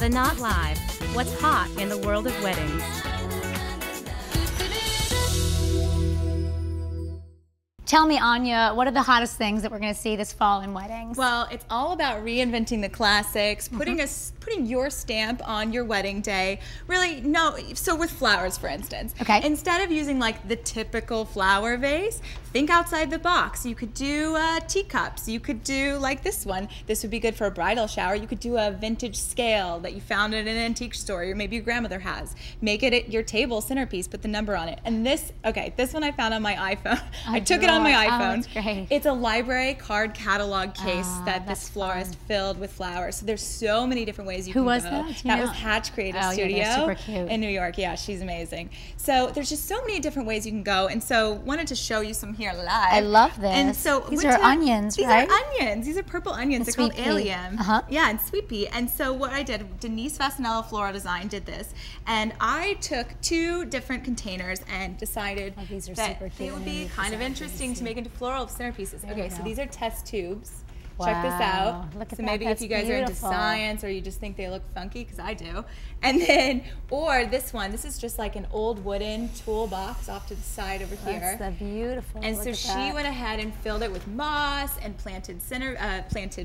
The Knot Live. What's hot in the world of weddings? Tell me, Anya, what are the hottest things that we're going to see this fall in weddings? Well, it's all about reinventing the classics, putting your stamp on your wedding day. Really, no, so with flowers, for instance. Okay. Instead of using like the typical flower vase, think outside the box. You could do teacups. You could do like this one. This would be good for a bridal shower. You could do a vintage scale that you found at an antique store, or maybe your grandmother has. Make it your table centerpiece, put the number on it. And this one I found on my iPhone. I took it on my iPhone. Oh, that's great. It's a library card catalog case that this florist filled with flowers. So there's so many different ways you can go. Who was that? That was Hatch Creative Studio yeah, super cute. in New York. Yeah, she's amazing. So there's just so many different ways you can go. And so wanted to show you some here live. I love this. And so these are onions, right? These are onions. These are purple onions. They're called Allium. Yeah, and sweet pea. And so what I did, Denise Fasanello Floral Design did this, and I took 2 different containers and decided that they would be kind of interesting to make into floral centerpieces. Okay, so these are test tubes. Wow. Check this out. Look at so that. maybe That's if you guys are into beautiful. science or you just think they look funky, because I do. And then, or this one, this is just like an old wooden toolbox off to the side over here. That's beautiful. And so she went ahead and filled it with moss and planted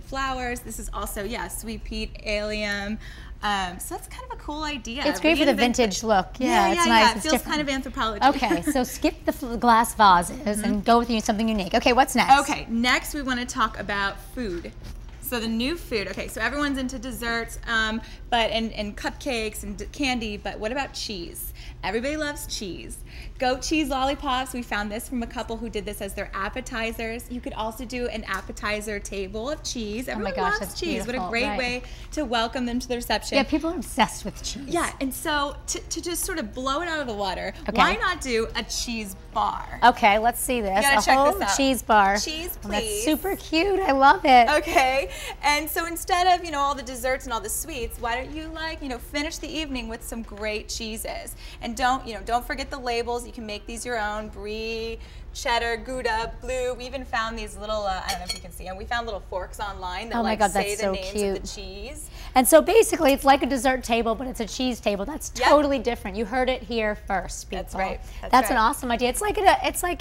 flowers. This is also, yeah, sweet peat, allium. So that's kind of a cool idea. It's great for the vintage look. Yeah, it's nice. It feels kind of anthropology. Okay, so skip the glass vases and go with something unique. Okay, what's next? Okay, next we want to talk about food. So the new food, okay, so everyone's into desserts, and cupcakes and candy, but what about cheese? Everybody loves cheese. Goat cheese lollipops, we found this from a couple who did this as their appetizers. You could also do an appetizer table of cheese. Everyone loves that's cheese. beautiful. What a great way to welcome them to the reception. Yeah, people are obsessed with cheese. Yeah, and so to just sort of blow it out of the water, why not do a cheese bar? Okay, let's see this. You gotta check whole this out. Cheese bar. Cheese, please. That's super cute. I love it. Okay, and so instead of all the desserts and all the sweets, why don't you finish the evening with some great cheeses? And don't forget the labels. You can make these your own: brie, cheddar, Gouda, blue. We even found these little, I don't know if you can see them, we found little forks online that say the names of the cheese. And so basically it's like a dessert table, but it's a cheese table. That's totally different. You heard it here first, people. That's right. That's an awesome idea. It's like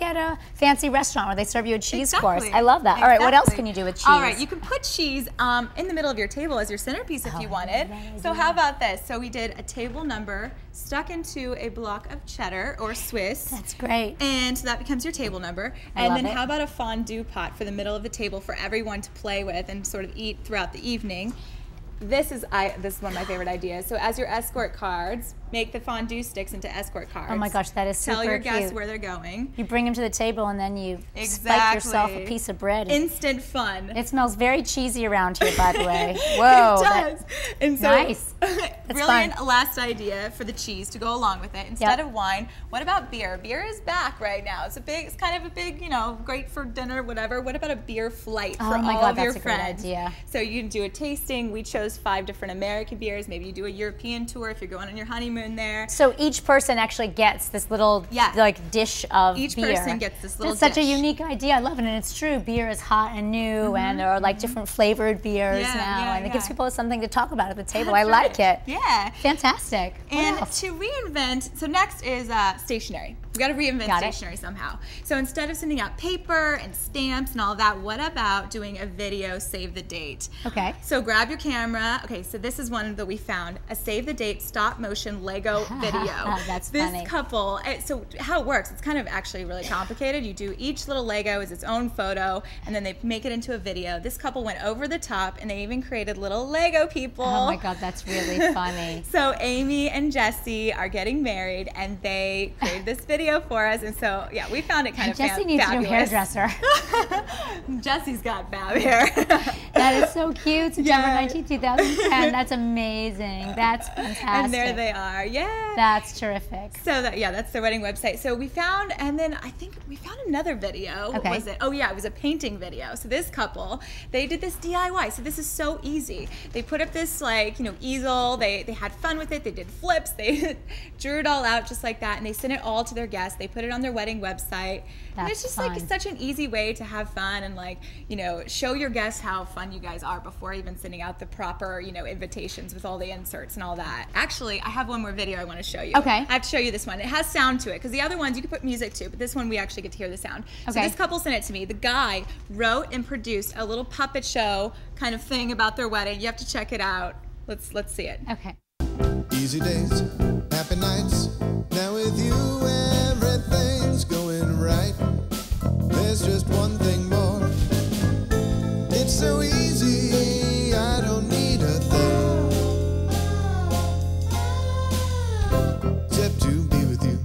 at a fancy restaurant where they serve you a cheese course. I love that. All right, what else can you do with cheese? All right, you can put cheese in the middle of your table as your centerpiece if you wanted. So how about this? So we did a table number stuck into a block of cheddar or Swiss. That's great. And so that becomes your table number. And then how about a fondue pot for the middle of the table for everyone to play with and sort of eat throughout the evening. This is one of my favorite ideas. So as your escort cards, make the fondue sticks into escort cards. Oh my gosh, that is super cute. Tell your guests where they're going. You bring them to the table and then you spike yourself a piece of bread. Instant fun. It smells very cheesy around here, by the way. Whoa. It does. And so, nice. Brilliant last idea for the cheese to go along with it. Instead of wine, what about beer? Beer is back right now. It's kind of a big, great for dinner, whatever. What about a beer flight for all of your friends? Great idea. So you can do a tasting. We chose 5 different American beers. Maybe you do a European tour if you're going on your honeymoon there. So each person actually gets this little dish of each beer. Person gets this little dish. Such a unique idea. I love it, and it's true. Beer is hot and new, and there are like different flavored beers now, and it gives people something to talk about at the table. I like it. Yeah. Fantastic. And to reinvent, so next is stationery. We got to reinvent stationery somehow. So instead of sending out paper and stamps and all of that, what about doing a video save the date? Okay. So grab your camera. Okay, so this is one that we found, a save the date stop motion Lego video. That's funny. This couple, so how it works, it's kind of actually really complicated. You do each little Lego is its own photo, and then they make it into a video. This couple went over the top, and they even created little Lego people. Oh my God, that's really funny. So Amy and Jesse are getting married, and they created this video for us, and so we found it kind of Jesse needs a new hairdresser. Jesse's got fab hair. That is so cute. September 19, 2010. That's amazing. That's fantastic. And there they are. Yeah. That's terrific. So that's their wedding website. So we found, and then I think we found another video. What was it? Oh yeah, it was a painting video. So this couple, they did this DIY. So this is so easy. They put up this easel. They had fun with it. They did flips. They drew it all out just like that, and they sent it all to their guests. guests. They put it on their wedding website. And it's just like such an easy way to have fun and like, you know, show your guests how fun you guys are before even sending out the proper, you know, invitations with all the inserts and all that. Actually, I have one more video I want to show you. Okay. I have to show you this one. It has sound to it because the other ones you can put music to, but this one we actually get to hear the sound. Okay. So this couple sent it to me. The guy wrote and produced a little puppet show kind of thing about their wedding. You have to check it out. Let's see it. Okay. Easy days, happy nights. Now with you, everything's going right. There's just one thing more. It's so easy, I don't need a thing. Except to be with you.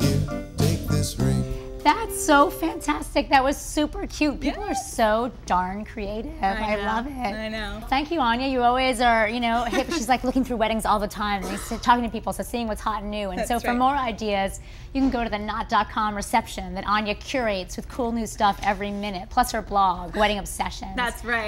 Here, take this ring. That's so fantastic. That was super cute. People are so darn creative. I love it. I know. Thank you, Anya. You always are, you know, hip. She's like looking through weddings all the time and talking to people, so seeing what's hot and new. And so for more ideas, you can go to the knot.com reception that Anya curates with cool new stuff every minute, plus her blog, Wedding Obsessions. That's right.